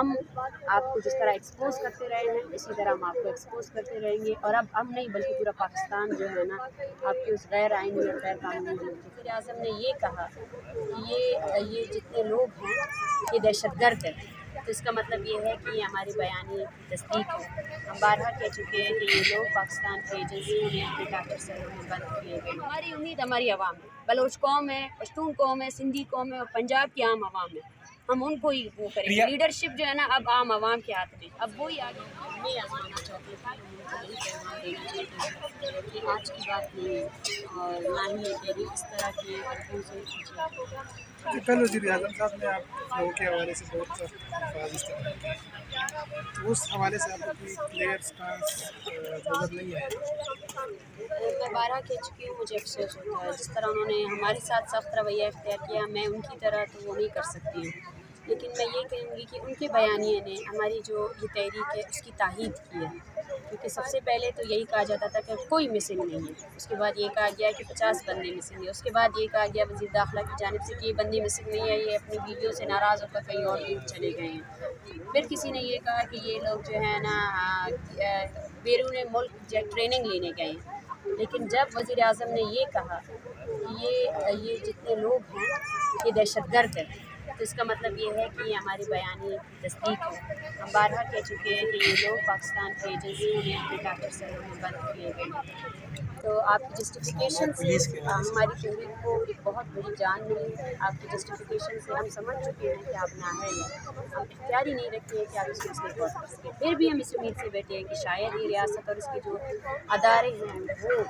हम आपको जिस तरह एक्सपोज करते रहे हैं इसी तरह हम आपको एक्सपोज करते रहेंगे। और अब हम नहीं बल्कि पूरा पाकिस्तान जो है ना आपकी उस गैर आइनी और गैर कानूनी वज़ीर आज़म ने ये कहा कि ये जितने लोग हैं ये दहशतगर्द है, तो इसका मतलब ये है कि ये हमारी बयानी तस्दीक है। हम बारहा कह चुके हैं कि ये लोग पाकिस्तान की एजेंसियों ने अपने टाकर सरों में बंद किए गए। हमारी उम्मीद हमारी आवाम है, बलोच कौम है, पश्तून कौम है, सिंधी कौम है और पंजाब की आम आवाम है। हम उनको ही वो करेंगे। लीडरशिप जो है ना अब आम आवाम के हाथ में, अब वही आगे हमें आजमाना चाहते थे। यही पैगाम देना चाहते हैं कि आज की बात नहीं है और ना ही ये तेरी इस तरह की अर्जों से कल वज़ीर आज़म साहब ने आप लोगों के हवाले से बहुत अल्फाज इस्तेमाल किए, तो उस हवाले से आपको कोई क्लियर स्टांस नज़र नहीं आया? मैं बारहा कह चुकी हूँ, मुझे अफसोस होता है जिस तरह उन्होंने हमारे साथ सख्त रवैया इख्तियार किया। मैं उनकी तरह तो वो नहीं कर सकती हूँ, लेकिन मैं ये कहूँगी कि उनके बयानिए ने हमारी जो ये तहरीक है उसकी ताहीद की है। क्योंकि सबसे पहले तो यही कहा जाता था कि कोई मिसिंग नहीं है, उसके बाद ये कहा गया कि 50 बंदे मिसिंग है, उसके बाद ये कहा गया वज़ीर दाखिला की जानिब से कि ये बंदे मिसिंग नहीं है, ये अपनी बीवियों से नाराज़ होकर कहीं और दूर चले गए हैं। फिर किसी ने ये कहा कि ये लोग जो है ना बैरून मुल्क ट्रेनिंग लेने गए हैं। लेकिन जब वज़ीर आज़म ने ये कहा कि ये जितने लोग हैं ये दहशतगर्द है, तो इसका मतलब ये है कि ये हमारी बयानी तस्दीक है। हम बारहा कह चुके हैं कि ये लोग पाकिस्तान की एजेंसियों ने अपने टाकर सरों में बंद किए गए। तो आपकी जस्टिफिकेशन से हमारी तहरीक को एक बहुत बड़ी जान मिली है। आपकी जस्टिफिकेशन से हम समझ चुके हैं कि आप नाअहल हैं, हम इख्तियार ही नहीं रखते हैं कि आप इस मसले को कर सकें। फिर भी हम इस उम्मीद से बैठे हैं कि शायद ये रियासत और इसके जो अदारे हैं वो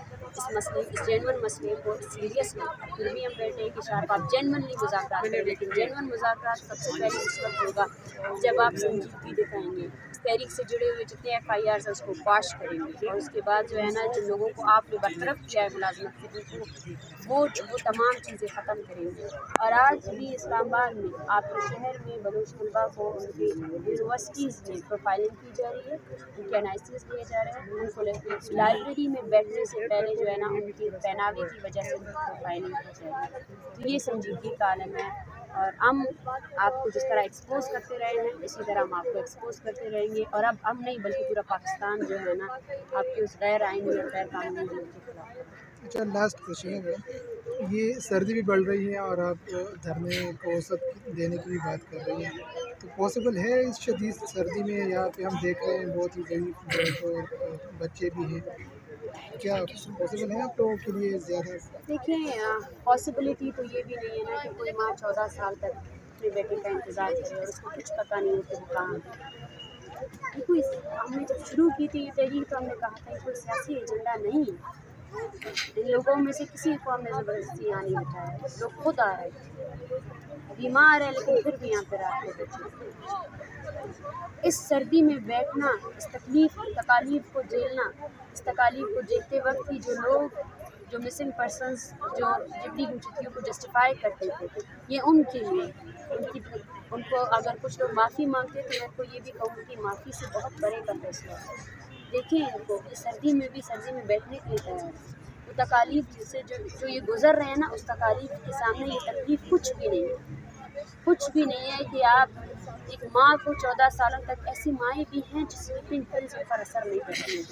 इस जेनवन मसले को सीरियस लें। फिर भी हम बैठे हैं कि शायद आप जेनवनली मुज़ाकरात करें, लेकिन जेनवन मुज़ाकरात सबसे पहले उस वक्त होगा जब आप संजीदगी दिखाएंगे, इस तहरीक से जुड़े हुए जितने FIRs हैं उसको क्वाश करेंगे और उसके बाद जो है ना जिन लोगों को आपने बरतरफ किया है मुलाजमत से वो तमाम चीज़ें ख़त्म करेंगे। और आज भी इस्लामाबाद में आपके शहर में बलोच तलबा को उनकी यूनिवर्सिटीज़ में प्रोफाइलिंग की जा रही है, उनके एनालिसिस लिए जा रहे हैं, उनको लाइब्रेरी में बैठने से पहले जो है ना उनकी पहनावे की वजह से उनकी प्रोफाइलिंग की जा रही है। तो ये संजीदगी का आलम है और हम आपको जिस तरह एक्सपोज करते रहे हैं इसी तरह हम आपको एक्सपोज करते रहेंगे। और अब हम नहीं बल्कि पूरा पाकिस्तान जो है ना आपकी उस गैर आइनी और गैर कानूनी वज़ीर के खिलाफ। अच्छा, लास्ट क्वेश्चन है मैडम, ये सर्दी भी बढ़ रही है और आप धरने को औसत देने की भी बात कर रही हैं, तो पॉसिबल है इस शदीद सर्दी में यहाँ पे हम देख रहे हैं बहुत ही ज़ईफ़ और बच्चे भी हैं, क्या पॉसिबल है आप लोगों के लिए ज़्यादा? देखिए पॉसिबिलिटी तो ये भी नहीं है ना कि कोई माँ 14 साल तक अपने बेटे का इंतज़ार करे और उसको कुछ पता नहीं हो कि वो कहाँ है। देखो हमने जब शुरू की थी ये तहरीक तो हमने कहा था कोई सियासी एजेंडा नहीं है, इन लोगों में से किसी को हमने ज़बरदस्ती यहाँ नहीं बिठाया, लोग खुद आ रहे थे, बीमार है लेकिन फिर भी यहाँ पर रात को बैठे। इस सर्दी में बैठना, इस तकालीफ को झेलना, इस तकालीफ को झेलते वक्त ही जो मिसिंग पर्सनस जो जितनी गुमशुदगियों को जस्टिफाई करते थे ये उनके लिए उनको अगर कुछ लोग माफ़ी मांगते तो मैं तो ये भी कहूँगी कि माफ़ी से बहुत बड़े का फैसला है। देखिए इनको इस सर्दी में बैठने के लिए तैयार है। वो तकालीफ से जो ये गुज़र रहे हैं ना उस तकालीफ के सामने ये तकलीफ़ कुछ भी नहीं है, कुछ भी नहीं है कि आप एक माँ को 14 सालों तक, ऐसी माएँ भी हैं जिस स्लीपिंग पिल्स पर असर नहीं करती हैं,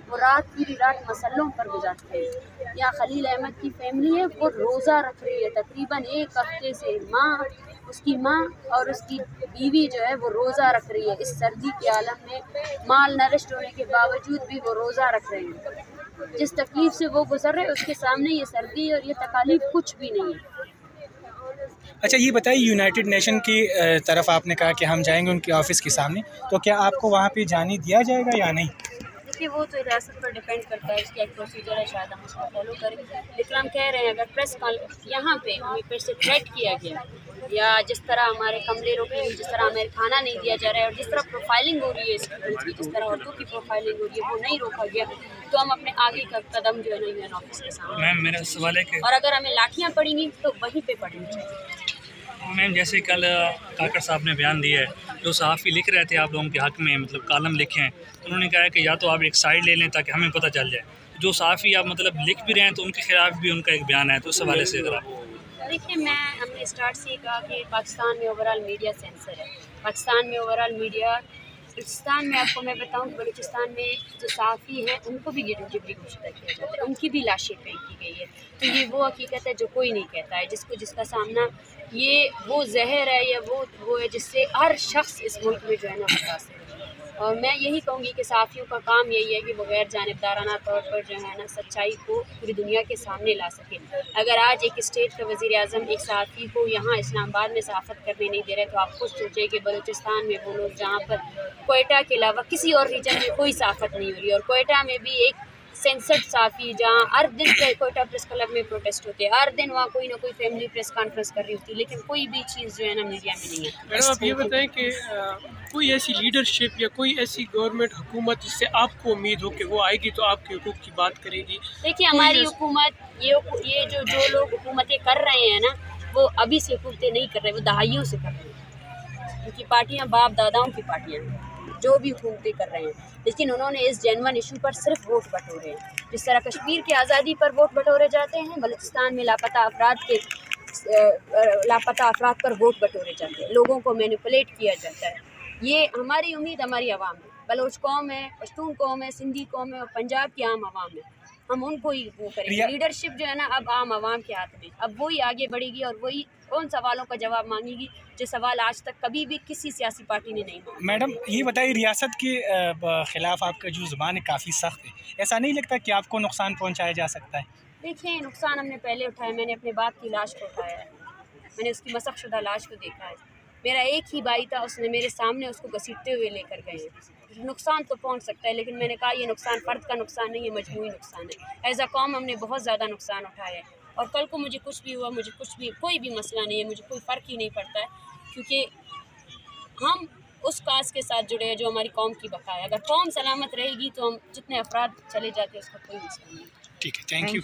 वो रात पूरी रात मसल्लों पर गुजारते हैं। या खलील अहमद की फैमिली है वो रोज़ा रख रही है तकरीबन 1 हफ्ते से, उसकी माँ और उसकी बीवी जो है वो रोज़ा रख रही है। इस सर्दी के आलम में माल नरिश्ड होने के बावजूद भी वो रोज़ा रख रहे हैं। जिस तकलीफ़ से वो गुजर रहे हैं उसके सामने ये सर्दी और ये तकालीफ कुछ भी नहीं है। अच्छा, ये बताइए, यूनाइटेड नेशन की तरफ आपने कहा कि हम जाएंगे उनके ऑफिस के सामने, तो क्या आपको वहाँ पे जाने दिया जाएगा या नहीं? देखिए वो तो रियासत पर डिपेंड करता है, उसकी एक प्रोसीजर है, शायद हम उसको फॉलो करें। लेकिन हम कह रहे हैं अगर प्रेस यहाँ पे हमें फिर से थ्रेट किया गया या जिस तरह हमारे कमरे रोके हुए, जिस तरह हमें खाना नहीं दिया जा रहा है और जिस तरह प्रोफाइलिंग हो रही है स्टूडेंट्स की, जिस तरह औरतों की प्रोफाइलिंग हो रही है वो नहीं रोका गया तो हम अपने आगे का कदम जो है ना यूएन ऑफिस के सामने। मैम मेरा सवाल है कि और अगर हमें लाठियाँ पड़ेंगी तो वहीं पे पड़नी चाहिए। मैम जैसे कल काकर साहब ने बयान दिया है, जो सहाफ़ी लिख रहे थे आप लोगों के हक़ में, मतलब कालम लिखे हैं, तो उन्होंने कहा है कि या तो आप एक साइड ले लें ताकि हमें पता चल जाए। जो सहाफ़ी आप मतलब लिख भी रहे हैं तो उनके ख़िलाफ़ भी उनका एक बयान है, तो उस हवाले से अगर आप। देखिए हमने स्टार्ट से कहा कि पाकिस्तान में ओवरऑल मीडिया सेंसर है, पाकिस्तान में ओवरऑल मीडिया, बलूचिस्तान में आपको मैं बताऊं, बलूचिस्तान में जो सहाफ़ी हैं उनको भी जबरी गुश्ता किया जाता है, उनकी भी लाशें फेंकी गई है। तो ये वो हकीकत है जो कोई नहीं कहता है, जिसका सामना ये वो जहर है या वो है जिससे हर शख्स इस मुल्क में जो है ना मुतासिर है। और मैं यही कहूँगी कि सहाफ़ियों का काम यही है कि वो गैर जानिबदाराना तौर पर जो है ना सच्चाई को पूरी दुनिया के सामने ला सके। अगर आज एक स्टेट का वज़ीर-ए-आज़म एक सहाफ़ी को यहाँ इस्लामाबाद में सहाफ़त करने नहीं दे रहे, तो आप खुद सोचिए कि बलूचिस्तान में वो लोग जहाँ पर क्वेटा के अलावा किसी और रीजन में कोई सहाफ़त नहीं हो रही, और क्वेटा में भी एक सेंसर्ड सहाफ़ी जहाँ हर दिन क्वेटा प्रेस क्लब में प्रोटेस्ट होते हैं, हर दिन वहाँ कोई ना कोई फैमिली प्रेस कॉन्फ्रेंस कर रही होती है, लेकिन कोई भी चीज़ जो है ना मीडिया में नहीं है। मैडम आप ये बताएं कि कोई ऐसी लीडरशिप या कोई ऐसी गवर्नमेंट हुकूमत जिससे आपको उम्मीद हो कि वो आएगी तो आपके हुकूक की बात करेगी? देखिए हमारी हुकूमत ये जो लोग हुकूमतें कर रहे हैं ना, वो अभी से हुकूमतें नहीं कर रहे, वो दहाइयों से कर रहे हैं। उनकी पार्टियाँ बाप दादाओं की पार्टियाँ हैं जो भी हुकूमतें कर रहे हैं, लेकिन उन्होंने इस जेन्युइन इशू पर सिर्फ वोट बटोरे हैं। जिस तरह कश्मीर की आज़ादी पर वोट बटोरे जाते हैं, बलूचिस्तान में लापता अफराद पर वोट बटोरे जाते हैं, लोगों को मैनिपुलेट किया जाता है। ये हमारी उम्मीद हमारी आवाम है, बलोच कौम है, पश्तून कौम है, सिंधी कौम है और पंजाब की आम आवाम है, हम उनको ही वो करेंगे। लीडरशिप जो है ना अब आम आवाम के हाथ में, अब वही आगे बढ़ेगी और वही उन सवालों का जवाब मांगेगी जो सवाल आज तक कभी भी किसी सियासी पार्टी ने नहीं मांगा। मैडम ये बताइए, रियासत के ख़िलाफ़ आपका जो ज़ुबान है काफ़ी सख्त है, ऐसा नहीं लगता कि आपको नुकसान पहुँचाया जा सकता है? देखिए नुकसान हमने पहले उठाया, मैंने अपने बाप की लाश को उठाया है, मैंने उसकी मसख़शुदा लाश को देखा है, मेरा एक ही भाई था, उसने मेरे सामने उसको घसीटते हुए लेकर गए हैं। नुकसान तो पहुंच सकता है, लेकिन मैंने कहा ये नुकसान फ़र्द का नुकसान नहीं है, मजमूई नुकसान है। एज़ अ कौम हमने बहुत ज़्यादा नुकसान उठाया है, और कल को मुझे कुछ भी हुआ, मुझे कोई भी मसला नहीं है, मुझे कोई फ़र्क ही नहीं पड़ता है, क्योंकि हम उस काज के साथ जुड़े हैं जो हमारी कौम की बका है। अगर कौम सलामत रहेगी तो हम जितने अफराद चले जाते हैं उसका कोई मसला नहीं है। ठीक है, थैंक यू।